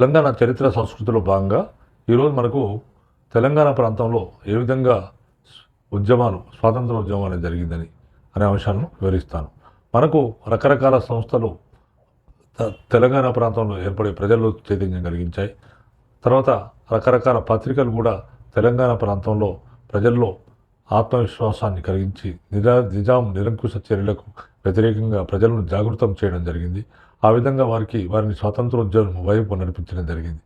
తెలంగాణ చరిత్ర సంస్కృతిలో భాగంగా ఈరోజు మనకు తెలంగాణ ప్రాంతంలో ఏ విధంగా స్వాతంత్ర ఉద్యమం అనేది జరిగిందని అనే అంశాలను వివరిస్తాను. మనకు రకరకాల సంస్థలు తెలంగాణ ప్రాంతంలో ఏర్పడి ప్రజల్లో చైతన్యం కలిగించాయి. తర్వాత రకరకాల పత్రికలు కూడా తెలంగాణ ప్రాంతంలో ప్రజల్లో ఆత్మవిశ్వాసాన్ని కలిగించి నిజాం నిరంకుశ చర్యలకు వ్యతిరేకంగా ప్రజలను జాగృతం చేయడం జరిగింది. ఆ విధంగా వారిని స్వాతంత్రోద్యమం వైపు నడిపించడం జరిగింది.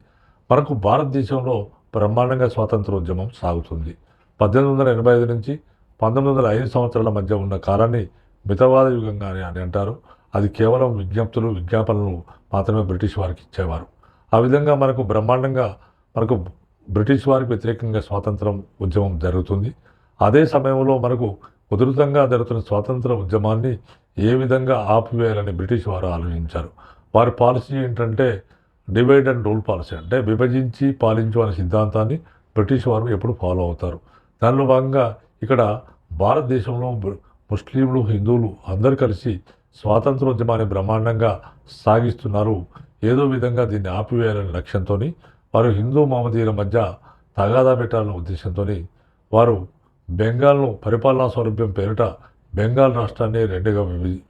మనకు భారతదేశంలో బ్రహ్మాండంగా స్వాతంత్రోద్యమం సాగుతుంది. 1885 నుంచి 1905 సంవత్సరాల మధ్య ఉన్న కాలాన్ని మితవాద యుగంగా అని అంటారు. అది కేవలం విజ్ఞప్తులు, విజ్ఞాపనలు మాత్రమే బ్రిటిష్ వారికి ఇచ్చేవారు. ఆ విధంగా మనకు బ్రిటిష్ వారికి వ్యతిరేకంగా స్వాతంత్రం ఉద్యమం జరుగుతుంది. అదే సమయంలో మనకు ఉధృతంగా జరుగుతున్న స్వాతంత్ర ఉద్యమాన్ని ఏ విధంగా ఆపివేయాలని బ్రిటిష్ వారు ఆలోచించారు. వారి పాలసీ ఏంటంటే డివైడ్ అండ్ రూల్ పాలసీ, అంటే విభజించి పాలించు అనే సిద్ధాంతాన్ని బ్రిటిష్ వారు ఎప్పుడు ఫాలో అవుతారు. దానిలో భాగంగా ఇక్కడ భారతదేశంలో ముస్లింలు, హిందువులు అందరూ కలిసి స్వాతంత్రోద్యమాన్ని బ్రహ్మాండంగా సాగిస్తున్నారు. ఏదో విధంగా దీన్ని ఆపివేయాలనే లక్ష్యంతో వారు హిందూ మహమ్మదీయుల మధ్య తగాదా పెట్టాలనే ఉద్దేశంతో వారు బెంగాల్ను పరిపాలనా సౌలభ్యం పేరిట బెంగాల్ రాష్ట్రాన్ని రెండుగా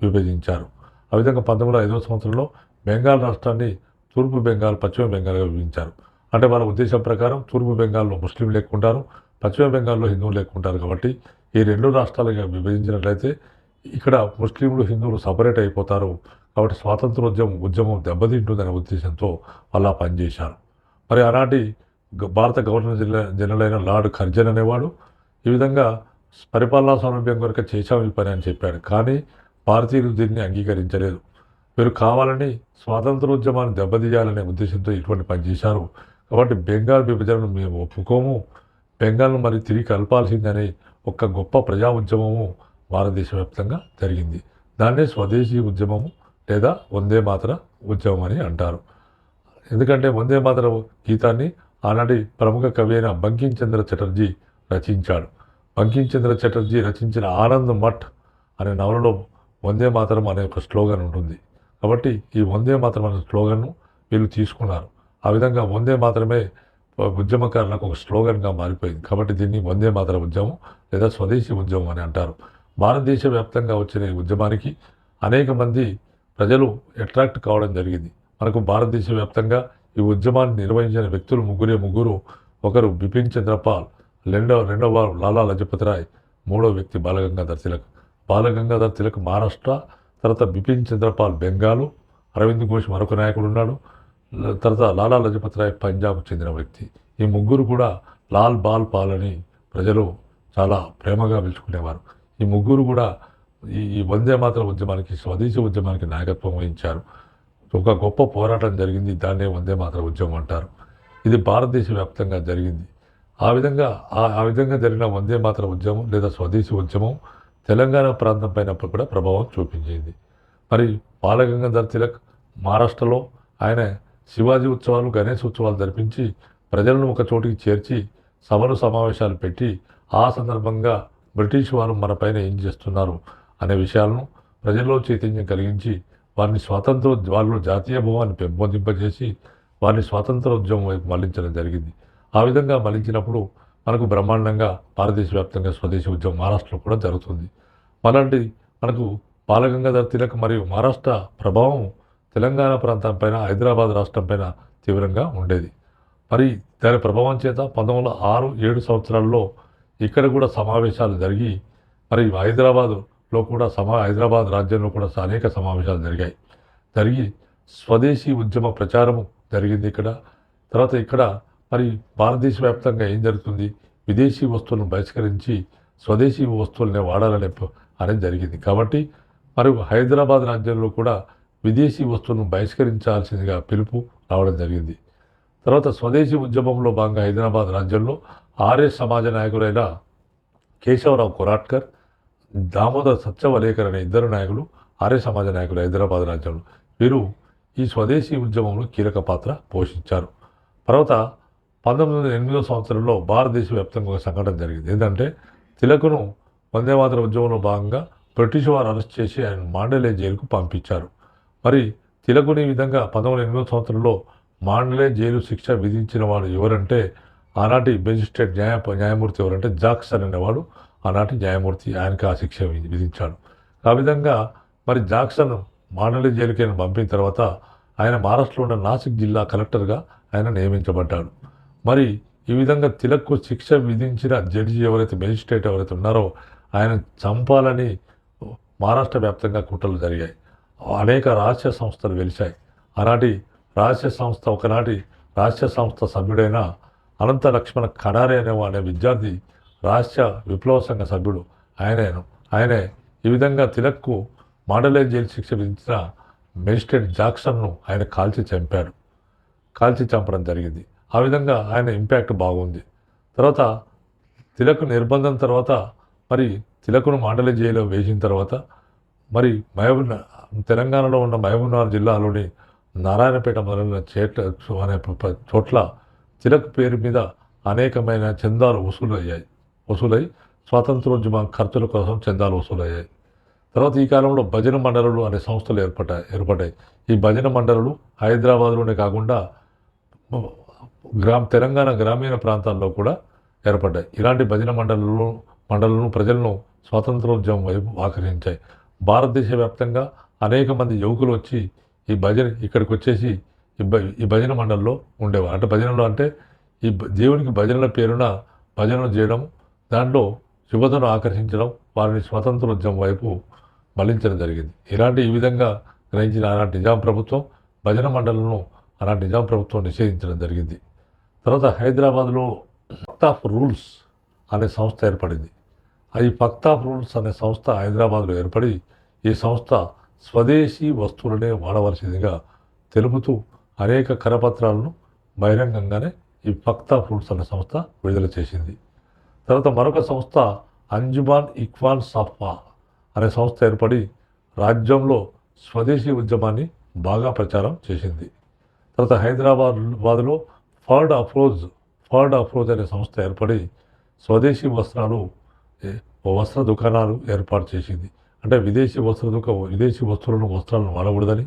విభజించారు. ఆ విధంగా 1905 సంవత్సరంలో బెంగాల్ రాష్ట్రాన్ని తూర్పు బెంగాల్, పశ్చిమ బెంగాల్గా విభజించారు. అంటే వాళ్ళ ఉద్దేశం ప్రకారం తూర్పు బెంగాల్లో ముస్లింలు ఎక్కుంటారు, పశ్చిమ బెంగాల్లో హిందువులు ఎక్కుంటారు. కాబట్టి ఈ రెండు రాష్ట్రాలుగా విభజించినట్లయితే ఇక్కడ ముస్లింలు, హిందువులు సపరేట్ అయిపోతారు. కాబట్టి ఉద్యమం దెబ్బతింటుందనే ఉద్దేశంతో వాళ్ళు పనిచేశారు. మరి ఆనాటి భారత గవర్నర్ జనరల్ అయిన లార్డ్ కర్జన్ అనేవాడు ఈ విధంగా పరిపాలనా సౌలభ్యం కొరకు చేశాం ఈ పని అని చెప్పాడు. కానీ భారతీయులు దీన్ని అంగీకరించలేదు. వీరు కావాలని స్వాతంత్రోద్యమాన్ని దెబ్బతీయాలనే ఉద్దేశంతో ఇటువంటి పని చేశారు. కాబట్టి బెంగాల్ విభజనను మేము ఒప్పుకోము, బెంగాల్ను మరి తిరిగి కలపాల్సిందని ఒక గొప్ప ప్రజా ఉద్యమము భారతదేశ వ్యాప్తంగా జరిగింది. దాన్నే స్వదేశీ ఉద్యమము లేదా వందే మాతర ఉద్యమం అని అంటారు. ఎందుకంటే వందే మాతర గీతాన్ని ఆనాటి ప్రముఖ కవి అయిన బంకించంద్ర చటర్జీ రచించాడు. బంకించంద్ర చటర్జీ రచించిన ఆనంద్ మఠ్ అనే నవలలో వందే మాతరం అనే ఒక స్లోగన్ ఉంటుంది. కాబట్టి ఈ వందే మాతరం అనే స్లోగన్ను వీళ్ళు తీసుకున్నారు. ఆ విధంగా వందే మాతరమే ఉద్యమకారులకు ఒక స్లోగన్గా మారిపోయింది. కాబట్టి దీన్ని వందే మాతర ఉద్యమం లేదా స్వదేశీ ఉద్యమం అని అంటారు. భారతదేశ వ్యాప్తంగా వచ్చిన ఈ ఉద్యమానికి అనేక మంది ప్రజలు అట్రాక్ట్ కావడం జరిగింది. మనకు భారతదేశ వ్యాప్తంగా ఈ ఉద్యమాన్ని నిర్వహించిన వ్యక్తులు ముగ్గురు. ఒకరు బిపిన్ చంద్రపాల్, రెండవ వారు లాలా లజపతి రాయ్, మూడవ వ్యక్తి బాలగంగాధర్ తిలక్ మహారాష్ట్ర, తర్వాత బిపిన్ చంద్రపాల్ బెంగాలు, అరవింద్ ఘోష్ మరొక నాయకుడు ఉన్నాడు, తర్వాత లాలా లజపతి రాయ్ పంజాబ్కు చెందిన వ్యక్తి. ఈ ముగ్గురు కూడా లాల్ బాల్ పాల్ అని ప్రజలు చాలా ప్రేమగా పిలుచుకునేవారు. ఈ ముగ్గురు కూడా ఈ వందే మాతర ఉద్యమానికి, స్వదేశీ ఉద్యమానికి నాయకత్వం వహించారు. ఒక గొప్ప పోరాటం జరిగింది. దాన్నే వందే మాతర ఉద్యమం అంటారు. ఇది భారతదేశ వ్యాప్తంగా జరిగింది. ఆ విధంగా జరిగిన వందే మాతర ఉద్యమం లేదా స్వదేశీ ఉద్యమం తెలంగాణ ప్రాంతం పైన కూడా ప్రభావం చూపించింది. మరి బాలగంగాధర్ తిలక్ మహారాష్ట్రలో ఆయన శివాజీ ఉత్సవాలు, గణేష్ ఉత్సవాలు జరిపించి ప్రజలను ఒక చోటికి చేర్చి సభలు, సమావేశాలు పెట్టి ఆ సందర్భంగా బ్రిటిష్ వారు మన పైన ఏం చేస్తున్నారు అనే విషయాలను ప్రజల్లో చైతన్యం కలిగించి వాళ్ళలో జాతీయ భావాన్ని పెంపొందింపజేసి వారిని స్వాతంత్ర ఉద్యమం వైపు మళ్లించడం జరిగింది. ఆ విధంగా మళ్లించినప్పుడు మనకు బ్రహ్మాండంగా భారతదేశ వ్యాప్తంగా స్వదేశీ ఉద్యమం మహారాష్ట్రలో కూడా జరుగుతుంది. మనకు బాలగంగాధర్ తిలక్ మరియు మహారాష్ట్ర ప్రభావం తెలంగాణ ప్రాంతం పైన, హైదరాబాద్ రాష్ట్రం పైన తీవ్రంగా ఉండేది. మరి దాని ప్రభావం చేత 1906, 1907 సంవత్సరాల్లో ఇక్కడ కూడా సమావేశాలు జరిగి మరి హైదరాబాద్ రాజ్యంలో కూడా అనేక సమావేశాలు జరిగి స్వదేశీ ఉద్యమ ప్రచారము జరిగింది ఇక్కడ. తర్వాత ఇక్కడ మరి భారతదేశ వ్యాప్తంగా ఏం జరుగుతుంది, విదేశీ వస్తువులను బహిష్కరించి స్వదేశీ వస్తువులనే అనేది జరిగింది. కాబట్టి మరి హైదరాబాద్ రాజ్యంలో కూడా విదేశీ వస్తువులను బహిష్కరించాల్సిందిగా పిలుపు రావడం జరిగింది. తర్వాత స్వదేశీ ఉద్యమంలో భాగంగా హైదరాబాద్ రాజ్యంలో ఆర్య సమాజ నాయకులైన కేశవరావు కొరాట్కర్, దామోదర్ సత్యవలేకర్ అనే ఇద్దరు నాయకులు ఆర్య సమాజ నాయకులు హైదరాబాద్ రాజ్యంలో. వీరు ఈ స్వదేశీ ఉద్యమంలో కీలక పాత్ర పోషించారు. తర్వాత 1908 సంవత్సరంలో భారతదేశ వ్యాప్తంగా ఒక సంఘటన జరిగింది. ఏంటంటే తిలకును వందే మాతర ఉద్యమంలో భాగంగా బ్రిటిష్ వారు అరెస్ట్ చేసి ఆయన మాండలే జైలుకు పంపించారు. మరి తిలకుని ఈ విధంగా 1908 సంవత్సరంలో మాండలే జైలు శిక్ష విధించిన వాడు ఎవరంటే ఆనాటి మెజిస్ట్రేట్ న్యాయమూర్తి ఎవరంటే జాక్సన్ అనేవాడు ఆనాటి న్యాయమూర్తి. ఆయనకి ఆ శిక్ష విధించాడు. ఆ విధంగా మరి జాక్సన్ మాండలే జైలుకి ఆయన పంపిన తర్వాత ఆయన మహారాష్ట్రలో ఉన్న నాసిక్ జిల్లా కలెక్టర్గా ఆయన నియమించబడ్డాడు. మరి ఈ విధంగా తిలక్కు శిక్ష విధించిన జడ్జి ఎవరైతే మెజిస్ట్రేట్ ఎవరైతే ఉన్నారో ఆయన చంపాలని మహారాష్ట్ర వ్యాప్తంగా కుట్రలు జరిగాయి. అనేక రహస్య సంస్థలు వెలిశాయి. ఆనాటి ఒకనాటి రహస్య సంస్థ సభ్యుడైన అనంత లక్ష్మణ కడారే అనే విద్యార్థి రహస్య విప్లవ సంఘ సభ్యుడు. ఆయనే ఈ విధంగా తిలక్కు మాండలే జైలు శిక్ష విధించిన మెజిస్ట్రేట్ జాక్సన్ను ఆయన కాల్చి చంపడం జరిగింది. ఆ విధంగా ఆయన ఇంపాక్ట్ బాగుంది. తర్వాత తిలక్ నిర్బంధం తర్వాత మరి తిలకును మాండలే జైల్లో వేసిన తర్వాత మరి తెలంగాణలో ఉన్న మహబూబ్నగర్ జిల్లాలోని నారాయణపేట మొదలైన అనే చోట్ల తిలక్ పేరు మీద అనేకమైన చందాలు వసూలై స్వాతంత్రోద్యమ ఖర్చుల కోసం చందాలు వసూలయ్యాయి. తర్వాత ఈ కాలంలో భజన మండలులు అనే సంస్థలు ఏర్పడ్డాయి. ఈ భజన మండలులు హైదరాబాద్లోనే కాకుండా తెలంగాణ గ్రామీణ ప్రాంతాల్లో కూడా ఏర్పడ్డాయి. ఇలాంటి భజన మండలను ప్రజలను స్వాతంత్రోద్యమం వైపు ఆకర్షించాయి. భారతదేశ వ్యాప్తంగా అనేక మంది యువకులు వచ్చి ఇక్కడికి వచ్చేసి ఈ భజన మండలిలో ఉండేవారు. అంటే భజనలో అంటే ఈ దేవునికి భజనల పేరున భజనలు చేయడం, దాంట్లో యువతను ఆకర్షించడం, వారిని స్వాతంత్రోద్యమం వైపు మళ్లించడం జరిగింది. ఈ విధంగా గ్రహించిన ఆనాటి నిజాం ప్రభుత్వం భజన మండలను ఆనాటి నిజాం ప్రభుత్వం నిషేధించడం జరిగింది. తర్వాత హైదరాబాద్లో పక్త్ ఆఫ్ రూల్స్ అనే సంస్థ ఏర్పడింది. ఈ పక్త్ ఆఫ్ రూల్స్ అనే సంస్థ హైదరాబాద్లో ఏర్పడి ఈ సంస్థ స్వదేశీ వస్తువులనే వాడవలసిందిగా తెలుపుతూ అనేక కరపత్రాలను బహిరంగంగానే ఈ పక్త్ ఆఫ్ రూల్స్ అనే సంస్థ విడుదల చేసింది. తర్వాత మరొక సంస్థ అంజుమాన్ ఇక్బాల్ సఫా అనే సంస్థ ఏర్పడి రాజ్యంలో స్వదేశీ ఉద్యమాన్ని బాగా ప్రచారం చేసింది. తర్వాత హైదరాబాద్లో ఫర్డ్ అఫ్రోజ్ అనే సంస్థ ఏర్పడి స్వదేశీ వస్త్ర దుకాణాలు ఏర్పాటు చేసింది. అంటే విదేశీ వస్తువులను వాడకూడదని,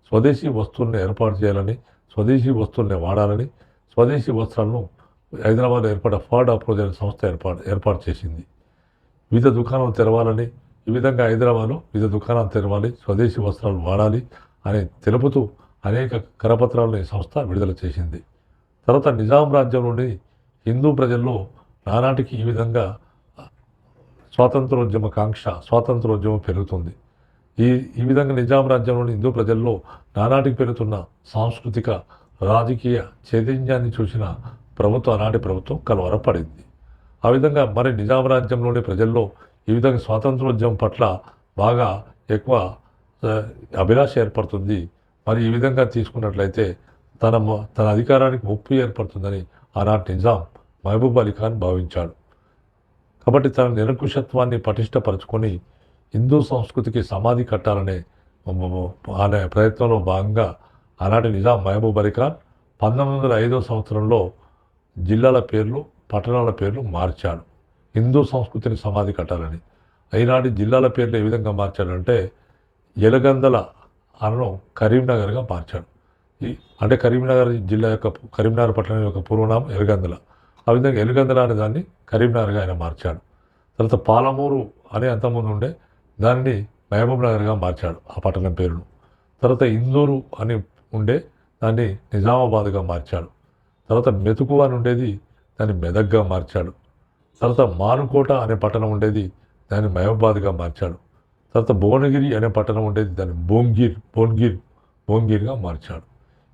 స్వదేశీ వస్తువులను ఏర్పాటు చేయాలని, స్వదేశీ వస్తువుల్ని వాడాలని, స్వదేశీ వస్త్రాలను హైదరాబాద్లో ఏర్పడ్డ ఫర్డ్ అఫ్రోజ్ అనే సంస్థ ఏర్పాటు చేసింది. వివిధ దుకాణాలు తెరవాలని, ఈ విధంగా హైదరాబాద్లో వివిధ దుకాణాలు తెరవాలి, స్వదేశీ వస్త్రాలు వాడాలి అని తెలుపుతూ అనేక కరపత్రాలను ఈ సంస్థ విడుదల చేసింది. తర్వాత నిజాం రాజ్యంలోని హిందూ ప్రజల్లో నానాటికి ఈ విధంగా స్వాతంత్రోద్యమం పెరుగుతుంది. ఈ విధంగా నిజాం రాజ్యంలోని హిందూ ప్రజల్లో నానాటికి పెరుగుతున్న సాంస్కృతిక రాజకీయ చైతన్యాన్ని చూసిన ఆనాటి ప్రభుత్వం కలవరపడింది. ఆ విధంగా మరి నిజాం రాజ్యంలోని ప్రజల్లో ఈ విధంగా స్వాతంత్రోద్యమం పట్ల బాగా ఎక్కువ అభిలాష ఏర్పడుతుంది. మరి ఈ విధంగా తీసుకున్నట్లయితే తన అధికారానికి ముప్పు ఏర్పడుతుందని ఆనాటి నిజాం మహబూబ్ అలీ ఖాన్ భావించాడు. కాబట్టి తన నిరంకుశత్వాన్ని పటిష్టపరుచుకొని హిందూ సంస్కృతికి సమాధి కట్టాలనే ప్రయత్నంలో భాగంగా ఆనాటి నిజాం మహబూబ్ అలీ ఖాన్ 1905 సంవత్సరంలో జిల్లాల పేర్లు, పట్టణాల పేర్లు మార్చాడు హిందూ సంస్కృతిని సమాధి కట్టాలని. ఈనాటి జిల్లాల పేర్లు ఏ విధంగా మార్చాడంటే ఎలగందల అనను కరీంనగర్గా మార్చాడు. అంటే కరీంనగర్ జిల్లా కరీంనగర్ పట్టణం యొక్క పూర్వనామం ఎలగందల. ఆ విధంగా ఎలుగందల అనే దాన్ని కరీంనగర్గా ఆయన మార్చాడు. తర్వాత పాలమూరు అనే అంతకుముందు ఉండే దాన్ని మహబూబ్ నగర్గా మార్చాడు ఆ పట్టణం పేరును. తర్వాత ఇందూరు అని ఉండే దాన్ని నిజామాబాద్గా మార్చాడు. తర్వాత మెతుకు అని ఉండేది దాన్ని మెదక్గా మార్చాడు. తర్వాత మానుకోట అనే పట్టణం ఉండేది దాన్ని మహబూబాద్గా మార్చాడు. తర్వాత భువనగిరి అనే పట్టణం ఉండేది దాన్ని భోన్గిర్గా మార్చాడు.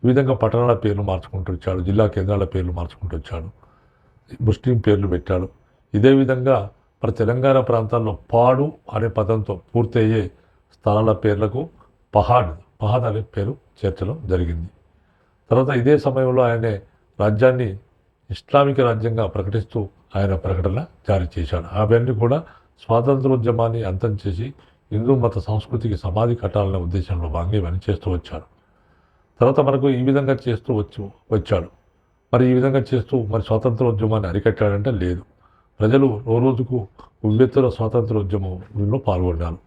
ఈ విధంగా పట్టణాల పేర్లు మార్చుకుంటూ వచ్చాడు, జిల్లా కేంద్రాల పేర్లు మార్చుకుంటూ వచ్చాడు, ముస్లిం పేర్లు పెట్టాడు. ఇదే విధంగా మరి తెలంగాణ ప్రాంతాల్లో పాడు అనే పదంతో పూర్తయ్యే స్థలాల పేర్లకు పహాడ్ అనే పేరు చేర్చడం జరిగింది. తర్వాత ఇదే సమయంలో ఆయనే రాజ్యాన్ని ఇస్లామిక రాజ్యంగా ప్రకటిస్తూ ఆయన ప్రకటన జారీ చేశాడు. అవన్నీ కూడా స్వాతంత్రోద్యమాన్ని అంతం చేసి హిందూ మత సంస్కృతికి సమాధి కట్టాలనే ఉద్దేశంలో భాగంగా ఇవన్నీ చేస్తూ వచ్చాడు. తర్వాత మనకు ఈ విధంగా చేస్తూ వచ్చాడు. మరి ఈ విధంగా చేస్తూ మరి స్వాతంత్రోద్యమాన్ని అరికట్టాడంటే లేదు. ప్రజలు రోజుకు ఉవ్వెత్తుల స్వాతంత్రోద్యమంలో పాల్గొన్నారు.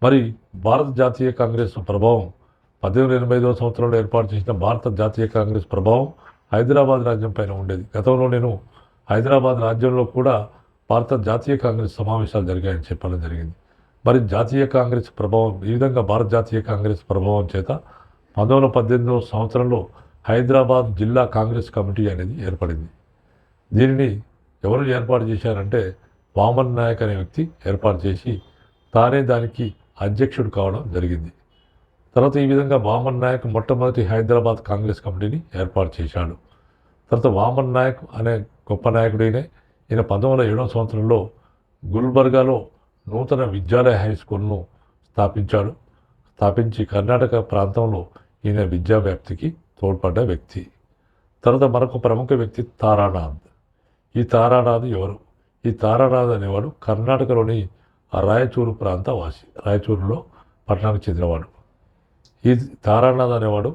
మరి భారత జాతీయ కాంగ్రెస్ ప్రభావం 1885 సంవత్సరంలో ఏర్పాటు చేసిన భారత జాతీయ కాంగ్రెస్ ప్రభావం హైదరాబాద్ రాజ్యం పైన ఉండేది. గతంలో నేను హైదరాబాద్ రాజ్యంలో కూడా భారత జాతీయ కాంగ్రెస్ సమావేశాలు జరిగాయని చెప్పడం జరిగింది. మరి జాతీయ కాంగ్రెస్ ప్రభావం ఈ విధంగా భారత జాతీయ కాంగ్రెస్ ప్రభావం చేత 1918 సంవత్సరంలో హైదరాబాద్ జిల్లా కాంగ్రెస్ కమిటీ అనేది ఏర్పడింది. దీనిని ఎవరు ఏర్పాటు చేశారంటే వామన్ నాయక్ అనే వ్యక్తి ఏర్పాటు చేసి తానే దానికి అధ్యక్షుడు కావడం జరిగింది. తర్వాత ఈ విధంగా వామన్ నాయక్ మొట్టమొదటి హైదరాబాద్ కాంగ్రెస్ కమిటీని ఏర్పాటు చేశాడు. తర్వాత వామన్ నాయక్ అనే గొప్ప నాయకుడైన ఈయన 1907 సంవత్సరంలో గుల్బర్గాలో నూతన విద్యాలయ హై స్కూల్ను స్థాపించి కర్ణాటక ప్రాంతంలో ఈయన విద్యా వ్యాప్తికి తోడ్పడ్డ వ్యక్తి. తర్వాత మరొక ప్రముఖ వ్యక్తి తారానాథ్. ఈ తారానాథ్ ఎవరు? ఈ తారానాథ్ అనేవాడు కర్ణాటకలోని రాయచూరు ప్రాంత వాసి, రాయచూరులో పట్టణానికి చెందినవాడు. ఈ తారానాథ్ అనేవాడు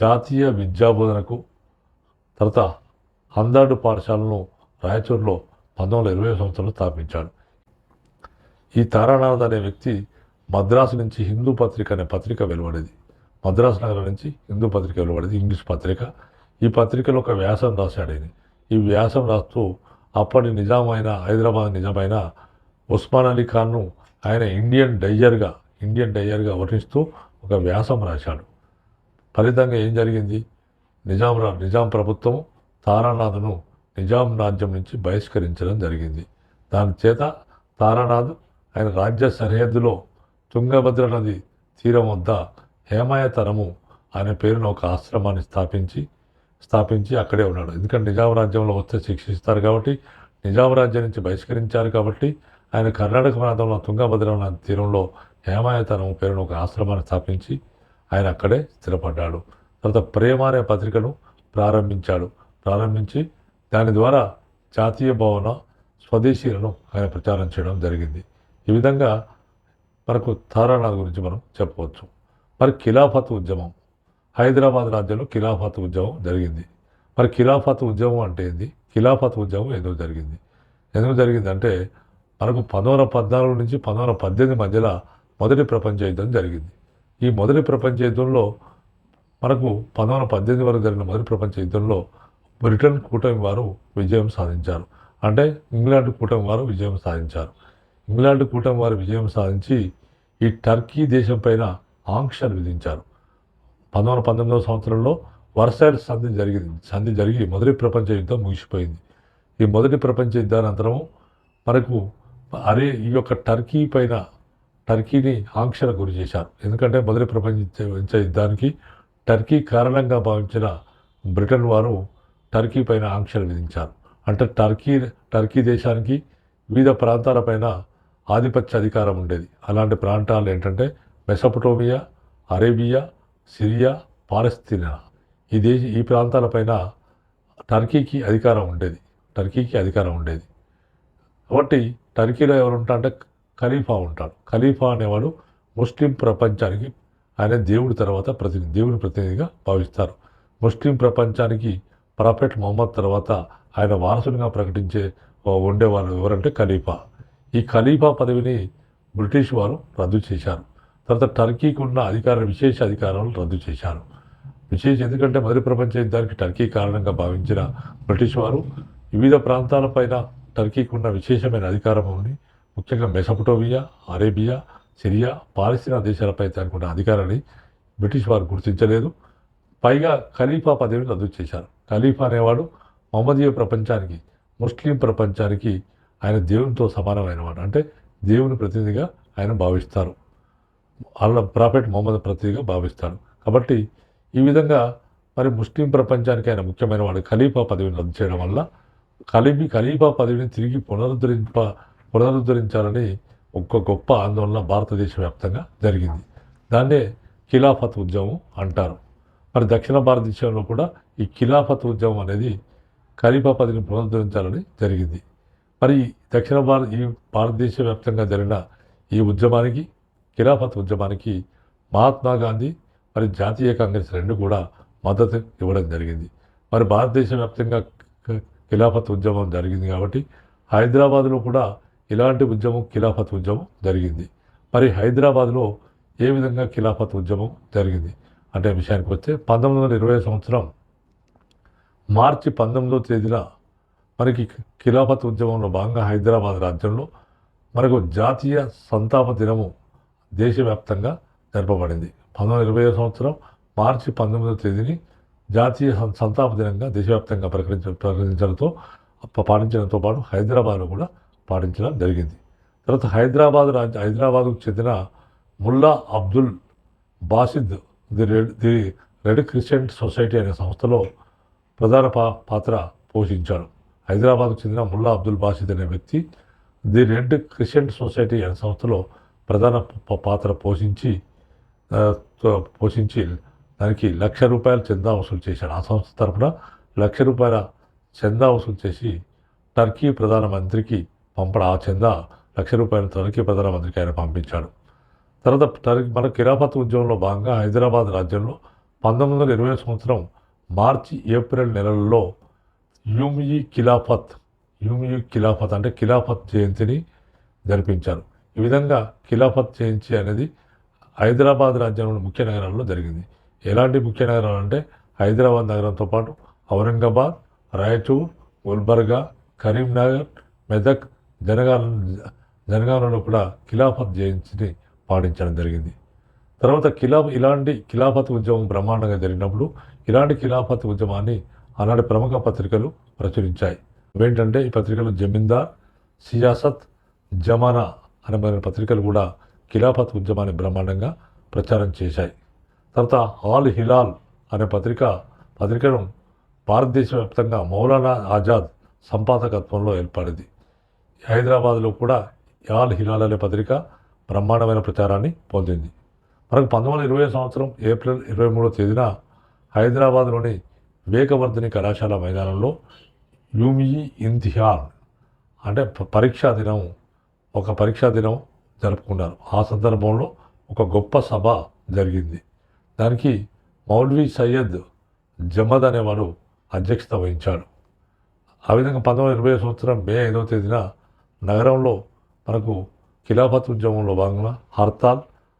జాతీయ విద్యాబోధనకు తర్వాత హందాడు పాఠశాలను రాయచూరులో 1920 సంవత్సరంలో స్థాపించాడు. ఈ తారానాథ్ అనే వ్యక్తి మద్రాసు నుంచి హిందూ పత్రిక అనే పత్రిక వెలువడేది. మద్రాసు నగరం నుంచి హిందూ పత్రిక వెలువడేది, ఇంగ్లీష్ పత్రిక. ఈ పత్రికలో ఒక వ్యాసం రాశాడు ఆయన. ఈ వ్యాసం రాస్తూ అప్పటి హైదరాబాద్ నిజామైన ఉస్మాన్ అలీ ఖాన్ను ఆయన ఇండియన్ డయ్యర్గా వర్ణిస్తూ ఒక వ్యాసం రాశాడు. ఫలితంగా ఏం జరిగింది? నిజాం ప్రభుత్వం తారానాథ్ను నిజాం రాజ్యం నుంచి బహిష్కరించడం జరిగింది. దాని చేత తారానాథ్ ఆయన రాజ్య సరిహద్దులో తుంగభద్ర నది తీరం వద్ద హేమాయతరము అనే పేరున ఒక ఆశ్రమాన్ని స్థాపించి అక్కడే ఉన్నాడు. ఎందుకంటే నిజాం రాజ్యంలో వస్తే శిక్షిస్తారు కాబట్టి, నిజాం రాజ్యం నుంచి బహిష్కరించారు కాబట్టి ఆయన కర్ణాటక ప్రాంతంలో తుంగభద్ర నది తీరంలో హేమాయతరము పేరున ఒక ఆశ్రమాన్ని స్థాపించి ఆయన అక్కడే స్థిరపడ్డాడు. తర్వాత ప్రేమ అనే పత్రికను ప్రారంభించి దాని ద్వారా జాతీయ భావన స్వదేశీలను ఆయన ప్రచారం చేయడం జరిగింది. ఈ విధంగా మనకు తారానాథ్ గురించి మనం చెప్పవచ్చు. మరి ఖిలాఫత్ ఉద్యమం, హైదరాబాద్ రాజ్యంలో ఖిలాఫత్ ఉద్యమం జరిగింది. మరి ఖిలాఫత్ ఉద్యమం అంటే ఏంది? ఖిలాఫత్ ఉద్యమం ఎందుకు జరిగింది అంటే మనకు 1914 నుంచి 1918 మధ్యలో మొదటి ప్రపంచ యుద్ధం జరిగింది. ఈ మొదటి ప్రపంచ యుద్ధంలో మనకు 1918 వరకు జరిగిన మొదటి ప్రపంచ యుద్ధంలో బ్రిటన్ కూటమి వారు విజయం సాధించారు. అంటే ఇంగ్లాండ్ కూటమి వారు విజయం సాధించారు. ఇంగ్లాండ్ కూటమి వారు విజయం సాధించి ఈ టర్కీ దేశం పైన ఆంక్షలు విధించారు. 1919 సంవత్సరంలో వర్సైల్స్ సంధి జరిగి మొదటి ప్రపంచ యుద్ధం ముగిసిపోయింది. ఈ మొదటి ప్రపంచ యుద్ధానంతరం మనకు ఈ యొక్క టర్కీని ఆంక్షలకు గురి చేశారు. ఎందుకంటే మొదటి ప్రపంచ యుద్ధానికి టర్కీ కారణంగా భావించిన బ్రిటన్ వారు టర్కీ పైన ఆంక్షలు విధించారు. అంటే టర్కీ దేశానికి వివిధ ప్రాంతాలపైన ఆధిపత్య అధికారం ఉండేది. అలాంటి ప్రాంతాలు ఏంటంటే మెసొపొటేమియా, అరేబియా, సిరియా, పాలస్తీనా. ఈ ప్రాంతాలపైన టర్కీకి అధికారం ఉండేది. కాబట్టి టర్కీలో ఎవరు ఉంటారంటే ఖలీఫా ఉంటాడు. ఖలీఫా అనేవాడు ముస్లిం ప్రపంచానికి ఆయన దేవుడి తర్వాత దేవుని ప్రతినిధిగా భావిస్తారు. ముస్లిం ప్రపంచానికి ప్రాఫెట్ మొహమ్మద్ తర్వాత ఆయన వారసునిగా ఉండేవారు ఎవరంటే ఖలీఫా. ఈ ఖలీఫా పదవిని బ్రిటిష్ వారు రద్దు చేశారు. తర్వాత టర్కీకి ఉన్న విశేష అధికారాలను రద్దు చేశారు. ఎందుకంటే మొదటి ప్రపంచ యుద్ధానికి టర్కీ కారణంగా భావించిన బ్రిటిష్ వారు వివిధ ప్రాంతాలపైన టర్కీకి ఉన్న విశేషమైన అధికారం ఉంది. ముఖ్యంగా మెసొపొటేమియా, అరేబియా, సిరియా, పాలస్తీనా దేశాలపై తనకున్న అధికారాన్ని బ్రిటిష్ వారు గుర్తించలేదు. పైగా ఖలీఫా పదవిని రద్దు చేశారు. ఖలీఫా అనేవాడు మహమ్మదీయ ప్రపంచానికి, ముస్లిం ప్రపంచానికి ఆయన దేవునితో సమానమైనవాడు. అంటే దేవుని ప్రతినిధిగా ఆయన భావిస్తారు. ప్రాఫెట్ మొహమ్మద్ ప్రతినిధిగా భావిస్తాడు. కాబట్టి ఈ విధంగా మరి ముస్లిం ప్రపంచానికి ఆయన ముఖ్యమైన వాడు. ఖలీఫా పదవిని రద్దు చేయడం వల్ల ఖలీఫా పదవిని తిరిగి పునరుద్ధరించాలని ఒక గొప్ప ఆందోళన భారతదేశ వ్యాప్తంగా జరిగింది. దాన్నే ఖిలాఫత్ ఉద్యమం అంటారు. మరి దక్షిణ భారతదేశంలో కూడా ఈ ఖిలాఫత్ ఉద్యమం అనేది ఖలీఫా పదవిని పునరుద్ధరించాలని జరిగింది. మరి ఈ భారతదేశ వ్యాప్తంగా జరిగిన ఈ ఉద్యమానికి, ఖిలాఫత్ ఉద్యమానికి మహాత్మా గాంధీ మరి జాతీయ కాంగ్రెస్ రెండు కూడా మద్దతు ఇవ్వడం జరిగింది. మరి భారతదేశ వ్యాప్తంగా ఖిలాఫత్ ఉద్యమం జరిగింది కాబట్టి హైదరాబాద్లో కూడా ఇలాంటి ఉద్యమం, ఖిలాఫత్ ఉద్యమం జరిగింది. మరి హైదరాబాద్లో ఏ విధంగా ఖిలాఫత్ ఉద్యమం జరిగింది అంటే విషయానికి వస్తే 1920 సంవత్సరం మార్చి 19వ తేదీన మనకి ఖిలాఫత్ ఉద్యమంలో భాగంగా హైదరాబాద్ రాజ్యంలో మనకు జాతీయ సంతాప దినము దేశవ్యాప్తంగా జరపబడింది. 1920 సంవత్సరం మార్చి 19వ తేదీని జాతీయ సంతాప దినంగా దేశవ్యాప్తంగా ప్రకటించడంతో పాటించడంతో పాటు హైదరాబాద్లో కూడా పాటించడం జరిగింది. తర్వాత హైదరాబాద్కు చెందిన Mulla Abdul Basid the red crescent society అనే సంస్థలో ప్రధాన పాత్ర పోషించాడు. హైదరాబాద్కు చెందిన ముల్లా అబ్దుల్ బాసిద్ అనే వ్యక్తి ది రెడ్ క్రిసెంట్ సొసైటీ అనే సంస్థలో ప్రధాన పాత్ర పోషించి దానికి ₹1,00,000 చందా వసూలు చేశాడు. ఆ సంస్థ తరఫున ₹1,00,000 చందా వసూలు చేసి టర్కీ ప్రధానమంత్రికి పంపడం. ఆ చందా ₹1,00,000 టర్కీ ప్రధానమంత్రికి ఆయన పంపించాడు. తర్వాత మన ఖిలాఫత్ ఉద్యమంలో భాగంగా హైదరాబాద్ రాజ్యంలో 1920 సంవత్సరం మార్చి ఏప్రిల్ నెలల్లో యూమియీ ఖిలాఫత్ అంటే ఖిలాఫత్ జయంతిని జరిపించారు. ఈ విధంగా ఖిలాఫత్ జయంతి అనేది హైదరాబాద్ రాజ్యంలోని ముఖ్య నగరాల్లో జరిగింది. ఎలాంటి ముఖ్య నగరాలు అంటే హైదరాబాద్ నగరంతో పాటు ఔరంగాబాద్, రాయచూర్, గుల్బర్గా, కరీంనగర్, మెదక్, జనగాంలో కూడా ఖిలాఫత్ జయంతిని పాటించడం జరిగింది. తర్వాత ఇలాంటి ఖిలాఫత్ ఉద్యమం బ్రహ్మాండంగా జరిగినప్పుడు ఇలాంటి ఖిలాఫత్ ఉద్యమాన్ని ఆనాటి ప్రముఖ పత్రికలు ప్రచురించాయి. ఏంటంటే ఈ పత్రికలు జమీందార్, సియాసత్, జమానా అనే పత్రికలు కూడా ఖిలాఫత్ ఉద్యమాన్ని బ్రహ్మాండంగా ప్రచారం చేశాయి. తర్వాత ఆల్ హిలాల్ అనే పత్రికను భారతదేశ వ్యాప్తంగా మౌలానా ఆజాద్ సంపాదకత్వంలో ఏర్పడింది. హైదరాబాద్లో కూడా ఆల్ హిలాల్ అనే పత్రిక బ్రహ్మాండమైన ప్రచారాన్ని పొందింది. మనకు 1920 సంవత్సరం ఏప్రిల్ 23వ తేదీన హైదరాబాద్లోని వివేకవర్ధిని కళాశాల మైదానంలో యూమియీ ఇంతిహాన్ అంటే పరీక్షా దినం జరుపుకున్నారు. ఆ సందర్భంలో ఒక గొప్ప సభ జరిగింది. దానికి మౌల్వీ సయ్యద్ జమద్ అనేవాడు అధ్యక్షత వహించాడు. ఆ విధంగా 1920 సంవత్సరం మే 5వ తేదీన నగరంలో మనకు ఖిలాఫత్ ఉద్యమంలో భాగంగా హర్తాల్,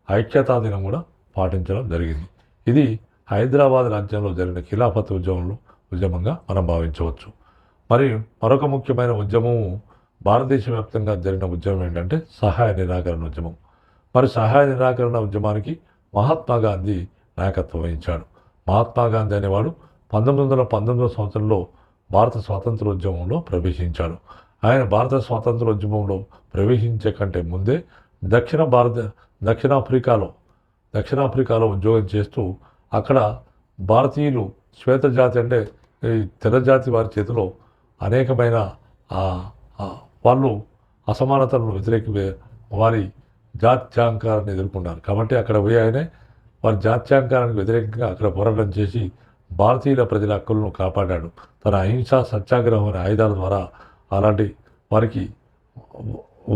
ఐక్యతా దినం కూడా పాటించడం జరిగింది. ఇది హైదరాబాద్ రాజ్యంలో జరిగిన ఖిలాఫత్ ఉద్యమంగా మనం భావించవచ్చు. మరియు మరొక ముఖ్యమైన ఉద్యమము భారతదేశ వ్యాప్తంగా జరిగిన ఉద్యమం ఏంటంటే సహాయ నిరాకరణ ఉద్యమం. మరి సహాయ నిరాకరణ ఉద్యమానికి మహాత్మా గాంధీ నాయకత్వం వహించాడు. మహాత్మా గాంధీ అనేవాడు 1919వ సంవత్సరంలో భారత స్వాతంత్రోద్యమంలో ప్రవేశించాడు. ఆయన భారత స్వాతంత్రోద్యమంలో ప్రవేశించే కంటే ముందే దక్షిణాఫ్రికాలో ఉద్యోగం చేస్తూ అక్కడ భారతీయులు శ్వేత జాతి అంటే ఈ తెల్ల జాతి వారి చేతిలో అనేకమైన వాళ్ళు అసమానతలను వారి జాత్యాంకారాన్ని ఎదుర్కొన్నారు. కాబట్టి అక్కడ పోయి ఆయనే వారి జాత్యాంకారానికి వ్యతిరేకంగా అక్కడ పోరాటం చేసి భారతీయుల ప్రజల హక్కులను కాపాడాడు. తన అహింసా సత్యాగ్రహం అనే ఆయుధాల ద్వారా అలాంటి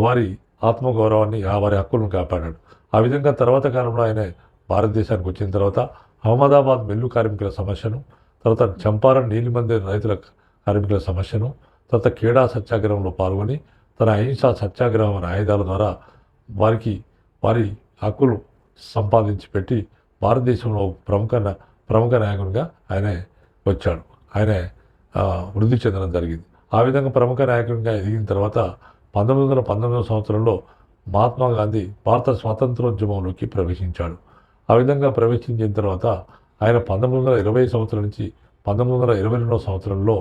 వారి ఆత్మగౌరవాన్ని వారి హక్కులను కాపాడాడు. ఆ విధంగా తర్వాత కాలంలో ఆయన భారతదేశానికి వచ్చిన తర్వాత అహ్మదాబాద్ మిల్లు కార్మికుల సమస్యను, తర్వాత చంపారన్ నీలిమందిర్ రైతుల కార్మికుల సమస్యను, తర్వాత కేడా సత్యాగ్రహంలో పాల్గొని తన అహింసా సత్యాగ్రహం అనే ఆయుధాల ద్వారా వారి హక్కులు సంపాదించి పెట్టి భారతదేశంలో ప్రముఖ నాయకునిగా ఆయనే వచ్చాడు. ఆయనే వృద్ధి చెందడం జరిగింది. ఆ విధంగా ప్రముఖ నాయకునిగా ఎదిగిన తర్వాత 1919వ సంవత్సరంలో మహాత్మా గాంధీ భారత స్వాతంత్రోద్యమంలోకి ప్రవేశించాడు. ఆ విధంగా ప్రవేశించిన తర్వాత ఆయన 1920 సంవత్సరం నుంచి 1922వ సంవత్సరంలో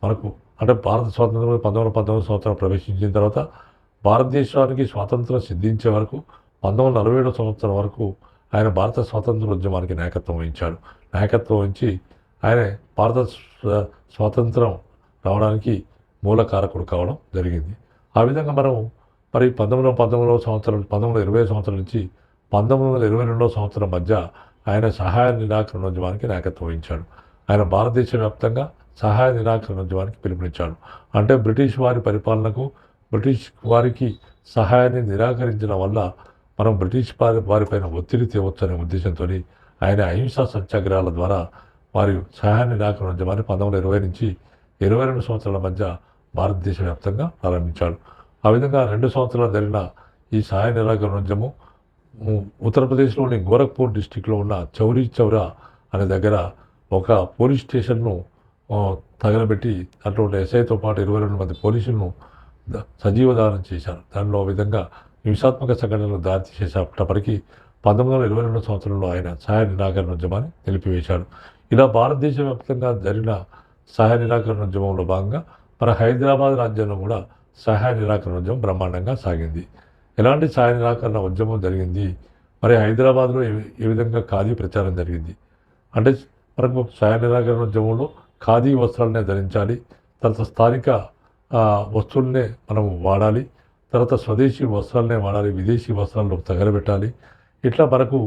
మనకు అంటే భారత స్వాతంత్రం 1919 సంవత్సరం ప్రవేశించిన తర్వాత భారతదేశానికి స్వాతంత్రం సిద్ధించే వరకు 1947 సంవత్సరం వరకు ఆయన భారత స్వాతంత్రోద్యమానికి నాయకత్వం వహించి ఆయన భారత స్వాతంత్రం రావడానికి మూల కారకుడు కావడం జరిగింది. ఆ విధంగా మనం మరి 1920 సంవత్సరం నుంచి 1922 సంవత్సరం మధ్య ఆయన సహాయ నిరాకరణ ఉద్యమానికి నాయకత్వం వహించాడు. ఆయన భారతదేశ వ్యాప్తంగా సహాయ నిరాకరణ ఉద్యమానికి పిలుపునిచ్చాడు. అంటే బ్రిటిష్ వారికి సహాయాన్ని నిరాకరించడం వల్ల మనం బ్రిటిష్ వారిపైన ఒత్తిడి తేవచ్చనే ఉద్దేశంతో ఆయన అహింసా సత్యాగ్రహాల ద్వారా వారి సహాయ నిరాకరణ ఉద్యమాన్ని 1920 నుంచి 22 సంవత్సరాల మధ్య భారతదేశ వ్యాప్తంగా ప్రారంభించాడు. ఆ విధంగా 2 సంవత్సరాలు జరిగిన ఈ సహాయ నిరాకరణ ఉద్యమం ఉత్తరప్రదేశ్లోని గోరఖ్పూర్ డిస్టిక్లో ఉన్న చౌరీ చౌరా అనే దగ్గర ఒక పోలీస్ స్టేషన్ను తగలబెట్టి దాంట్లో ఉన్న ఎస్ఐతో పాటు 22 మంది పోలీసులను సజీవ దహనం చేశారు. దానిలో విధంగా హింసాత్మక సంఘటనలు దారితీసేటప్పటికీ 1922 సంవత్సరంలో ఆయన సహాయ నిరాకరణ ఉద్యమాన్ని నిలిపివేశాడు. ఇలా భారతదేశ వ్యాప్తంగా జరిగిన సహాయ నిరాకరణ ఉద్యమంలో భాగంగా మన హైదరాబాద్ రాజ్యంలో కూడా సహాయ నిరాకరణ ఉద్యమం బ్రహ్మాండంగా సాగింది. ఎలాంటి సహాయ నిరాకరణ ఉద్యమం జరిగింది, మరి హైదరాబాద్లో ఏ విధంగా ఖాదీ ప్రచారం జరిగింది అంటే మనకు సహాయ నిరాకరణ ఉద్యమంలో ఖాదీ వస్త్రాలనే ధరించాలి, తర్వాత స్థానిక వస్తువులనే మనం వాడాలి, తర్వాత స్వదేశీ వస్త్రాలనే వాడాలి, విదేశీ వస్త్రాలను తగలబెట్టాలి. ఇట్లా మనకు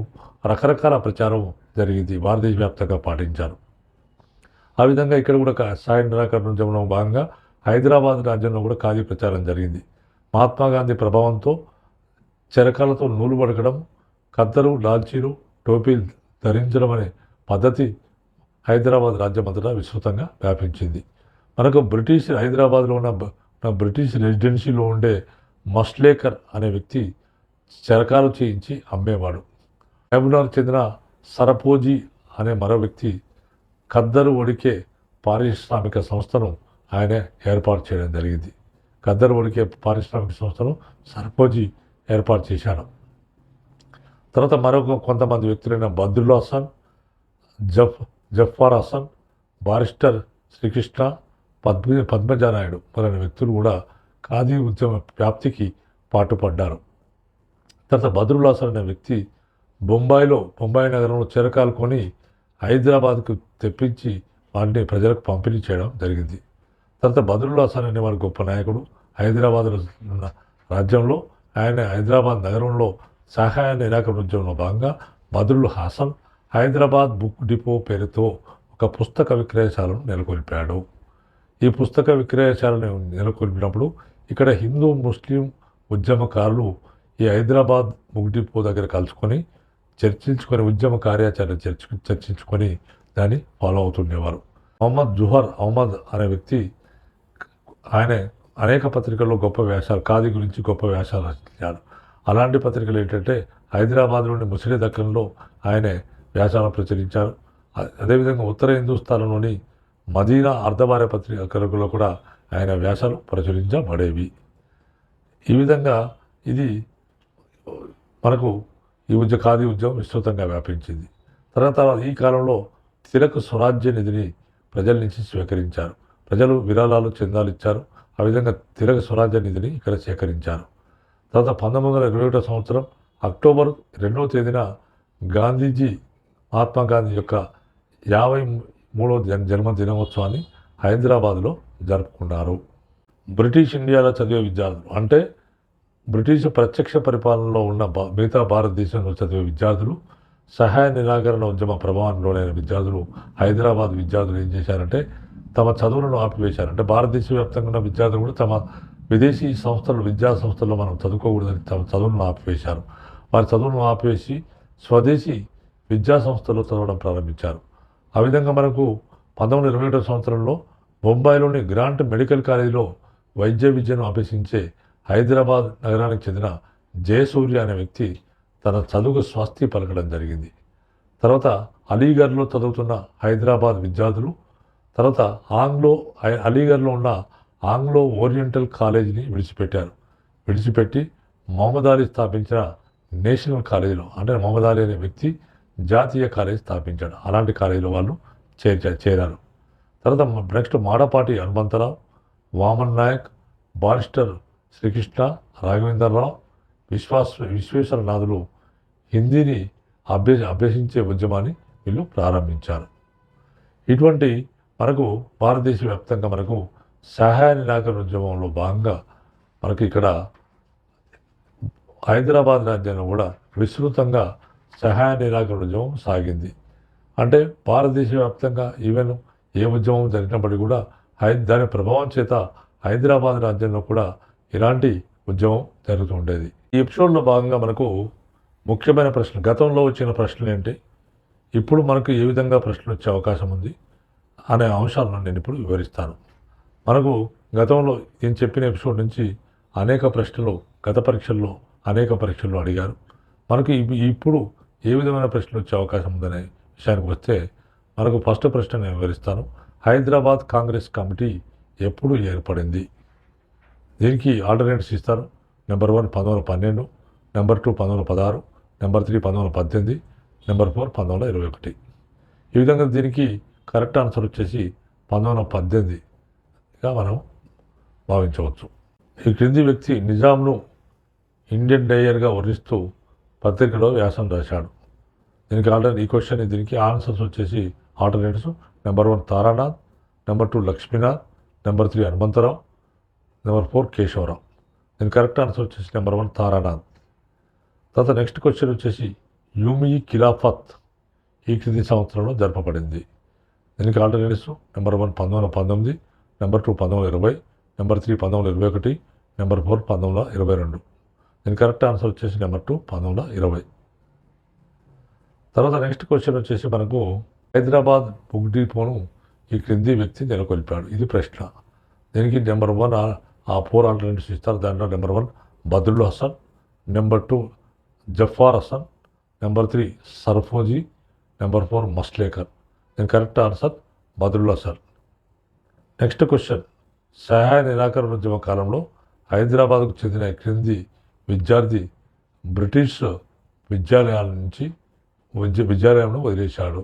రకరకాల ప్రచారం జరిగింది, భారతదేశ వ్యాప్తంగా పాటించారు. ఆ విధంగా ఇక్కడ కూడా సహాయ నిరాకరణ ఉద్యమంలో భాగంగా హైదరాబాద్ రాజ్యంలో కూడా ఖాదీ ప్రచారం జరిగింది. మహాత్మా గాంధీ ప్రభావంతో చెరకాలతో నూలు పడకడం, కద్దరు, లాల్చీలు, టోపీలు ధరించడం అనే పద్ధతి హైదరాబాద్ రాజ్యం అంతటా విస్తృతంగా వ్యాపించింది. మనకు హైదరాబాద్లో ఉన్న బ్రిటిష్ రెసిడెన్సీలో ఉండే మస్లేకర్ అనే వ్యక్తి చెరకాలు చేయించి అమ్మేవాడు. మహబూబ్నగర్ చెందిన సరపోజీ అనే మరో వ్యక్తి ఖద్దరు ఒడికే పారిశ్రామిక సంస్థను ఆయనే ఏర్పాటు చేయడం జరిగింది. ఖద్దరు ఒడికే పారిశ్రామిక సంస్థను సరపోజీ ఏర్పాటు చేశాడు. తర్వాత మరొక కొంతమంది వ్యక్తులైన బద్రుల్ హసన్, జఫార్ హసన్, బారిస్టర్ శ్రీకృష్ణ, పద్మజానాయుడు మొదలైన వ్యక్తులు కూడా ఖాదీ ఉద్యమ వ్యాప్తికి పాటుపడ్డారు. తర్వాత బద్రుల్ హసన్ అనే వ్యక్తి బొంబాయి నగరంలో చెరకాలు కొని హైదరాబాద్కు తెప్పించి వాటిని ప్రజలకు పంపిణీ చేయడం జరిగింది. తర్వాత బద్రుల్ హసన్ అనేవాడు గొప్ప నాయకుడు. హైదరాబాద్ రాజ్యంలో ఆయన హైదరాబాద్ నగరంలో సహాయ నిరాకరణ ఉద్యమంలో భాగంగా బద్రుల్ హసన్ హైదరాబాద్ బుక్ డిపో పేరుతో ఒక పుస్తక విక్రయశాలను నెలకొల్పాడు. ఈ పుస్తక విక్రయశాలను నెలకొల్పినప్పుడు ఇక్కడ హిందూ ముస్లిం ఉద్యమకారులు ఈ హైదరాబాద్ బుక్ డిపో దగ్గర కలుసుకొని చర్చించుకొని ఉద్యమ కార్యాచరణ చర్చించుకొని దాన్ని ఫాలో అవుతుండేవారు. మొహమ్మద్ జుహర్ అహ్మద్ అనే వ్యక్తి ఆయన అనేక పత్రికల్లో గొప్ప వ్యాసాలు ఖాదీ గురించి గొప్ప వ్యాసాలు రచించాడు. అలాంటి పత్రికలు ఏంటంటే హైదరాబాద్లోని ముసిరి దక్కన్లో ఆయనే వ్యాసాలను ప్రచురించారు. అదేవిధంగా ఉత్తర హిందుస్థాన్లోని మదీనా అర్ధభార్య పత్రికలలో కూడా ఆయన వ్యాసాలు ప్రచురించబడేవి. ఈ విధంగా ఇది మనకు ఖాదీ ఉద్యమం విస్తృతంగా వ్యాపించింది. తర్వాత ఈ కాలంలో తిలక్ స్వరాజ్య నిధిని ప్రజల నుంచి స్వీకరించారు. ప్రజలు విరాళాలు చందాలు ఇచ్చారు. ఆ విధంగా తిలక్ స్వరాజ్య నిధిని ఇక్కడ సేకరించారు. తర్వాత 1921 సంవత్సరం అక్టోబర్ 2వ తేదీన గాంధీజీ మహాత్మా గాంధీ యొక్క 53వ జన్మదినోత్సవాన్ని హైదరాబాద్లో జరుపుకున్నారు. బ్రిటిష్ ఇండియాలో చదివే విద్యార్థులు అంటే బ్రిటిష్ ప్రత్యక్ష పరిపాలనలో ఉన్న మిగతా భారతదేశంలో చదివే విద్యార్థులు, సహాయ నిరాకరణ ఉద్యమ ప్రభావానికి లోనైన విద్యార్థులు, హైదరాబాద్ విద్యార్థులు ఏం చేశారంటే తమ చదువులను ఆపివేశారు. అంటే భారతదేశ వ్యాప్తంగా ఉన్న విద్యార్థులు కూడా తమ విదేశీ విద్యా సంస్థల్లో మనం చదువుకోకూడదని తమ చదువులను ఆపివేశారు. వారి చదువులను ఆపివేసి స్వదేశీ విద్యా సంస్థల్లో చదవడం ప్రారంభించారు. ఆ విధంగా మనకు 1921 సంవత్సరంలో బొంబాయిలోని గ్రాంట్ మెడికల్ కాలేజీలో వైద్య విద్యను అభ్యసించే హైదరాబాద్ నగరానికి చెందిన జయసూర్య అనే వ్యక్తి తన చదువుకు స్వస్తి పలకడం జరిగింది. తర్వాత అలీగఢ్లో చదువుతున్న హైదరాబాద్ విద్యార్థులు తర్వాత అలీగఢ్లో ఉన్న ఆంగ్లో ఓరియంటల్ కాలేజీని విడిచిపెట్టి మహమ్మద్ అలీ స్థాపించిన నేషనల్ కాలేజీలో అంటే మహమ్మద్ అలీ అనే వ్యక్తి జాతీయ కాలేజీ స్థాపించాడు. అలాంటి కాలేజీలో వాళ్ళు చేరారు. తర్వాత నెక్స్ట్ మాడపాటి హనుమంతరావు, వామన్ నాయక్, బారిస్టర్ శ్రీకృష్ణ, రాఘవేంద్రరావు, విశ్వేశ్వరనాథులు హిందీని అభ్యసించే ఉద్యమాన్ని వీళ్ళు ప్రారంభించారు. ఇటువంటి మనకు భారతదేశ వ్యాప్తంగా మనకు సహాయ నిరాకరణ ఉద్యమంలో భాగంగా మనకి ఇక్కడ హైదరాబాద్ రాజ్యంలో కూడా విస్తృతంగా సహాయ నిరాకరణ ఉద్యమం సాగింది. అంటే భారతదేశ వ్యాప్తంగా ఈవెన్ ఏ ఉద్యమం జరిగినప్పటికీ కూడా దాని ప్రభావం చేత హైదరాబాద్ రాజ్యంలో కూడా ఇలాంటి ఉద్యమం జరుగుతూ ఉండేది. ఈ ఎపిసోడ్లో భాగంగా మనకు ముఖ్యమైన ప్రశ్న, గతంలో వచ్చిన ప్రశ్నలు ఏంటి, ఇప్పుడు మనకు ఏ విధంగా ప్రశ్నలు వచ్చే అవకాశం ఉంది అనే అంశాలను నేను ఇప్పుడు వివరిస్తాను. మనకు గతంలో నేను చెప్పిన ఎపిసోడ్ నుంచి అనేక ప్రశ్నలు గత పరీక్షల్లో అనేక పరీక్షల్లో అడిగారు. మనకు ఇప్పుడు ఏ విధమైన ప్రశ్నలు వచ్చే అవకాశం ఉందనే విషయానికి వస్తే మనకు ఫస్ట్ ప్రశ్న నేను వివరిస్తాను. హైదరాబాద్ కాంగ్రెస్ కమిటీ ఎప్పుడు ఏర్పడింది? దీనికి ఆల్టర్నేటివ్స్ ఇస్తారు. Number 1 1912, number 2 1916, number 3 1918, number 4 1921. ఈ విధంగా దీనికి కరెక్ట్ ఆన్సర్ వచ్చేసి 1918గా మనం భావించవచ్చు. ఈ క్రింది వ్యక్తి నిజాంను ఇండియన్ డయర్గా వర్ణిస్తూ పత్రికలో వ్యాసం రాశాడు. ఈ క్వశ్చన్ దీనికి ఆన్సర్స్ వచ్చేసి alternatives number 1 Taranath, number 2 Lakshminath, number 3 Hanumantharao, number 4 Keshavarao. దీని కరెక్ట్ ఆన్సర్ వచ్చేసి నెంబర్ 1 తారానాథ్. తర్వాత నెక్స్ట్ క్వశ్చన్ వచ్చేసి యూమి ఖిలాఫత్ ఈ క్రింది సంవత్సరంలో జరపబడింది. దీనికి alternatives number 1 1919, number 2 1920, number 3 1921, number 4 1922. దీని కరెక్ట్ ఆన్సర్ వచ్చేసి నెంబర్ 2 1920. తర్వాత నెక్స్ట్ క్వశ్చన్ వచ్చేసి మనకు హైదరాబాద్ బుక్ డిపోను ఈ క్రింది వ్యక్తి నెలకొల్పాడు. ఇది ప్రశ్న. దీనికి నెంబర్ 1 ఆ 4 ఆల్టర్నేటివ్స్ ఇస్తారు. దాంట్లో number 1 Badrul Hasan, number 2 Zafar Hasan, number 3 Sarfoji, number 4 Maslekar. దీని correct answer Badrul Hasan. Next question సహాయ నిరాకరణ ఉద్యమ కాలంలో హైదరాబాద్కు చెందిన క్రింది విద్యార్థి బ్రిటిష్ విద్యాలయంను వదిలేశాడు.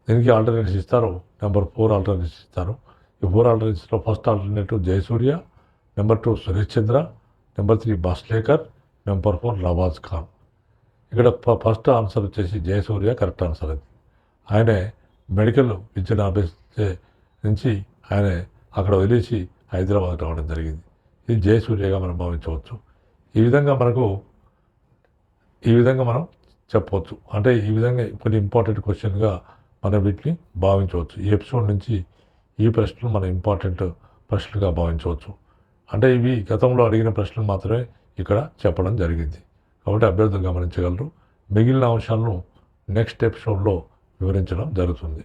దీనికి ఆల్టర్నేటివ్స్ ఇస్తారు. నెంబర్ 4 ఆల్టర్నేటివ్స్ ఇస్తారు. ఈ 4 ఆల్టర్నేటివ్స్లో first alternative Jayasurya, number 2 Suresh Chandra, number 3 Maslekar, number 4 Nawaz Khan. ఇక్కడ ఫస్ట్ ఆన్సర్ వచ్చేసి జయసూర్య కరెక్ట్ ఆన్సర్. అది ఆయనే మెడికల్ విద్యను అభ్యసించే నుంచి ఆయన అక్కడ వదిలేసి హైదరాబాద్ రావడం జరిగింది. ఇది జయసూర్యగా మనం భావించవచ్చు. ఈ విధంగా మనం చెప్పవచ్చు. అంటే ఈ విధంగా కొన్ని ఇంపార్టెంట్ క్వశ్చన్గా మనం వీటిని భావించవచ్చు. ఈ ఎపిసోడ్ నుంచి ఈ ప్రశ్నలు మనం ఇంపార్టెంట్ ప్రశ్నలుగా భావించవచ్చు. అంటే ఇవి గతంలో అడిగిన ప్రశ్నలు మాత్రమే ఇక్కడ చెప్పడం జరిగింది. కాబట్టి అభ్యర్థులు గమనించగలరు. మిగిలిన అంశాలను నెక్స్ట్ ఎపిసోడ్లో వివరించడం జరుగుతుంది.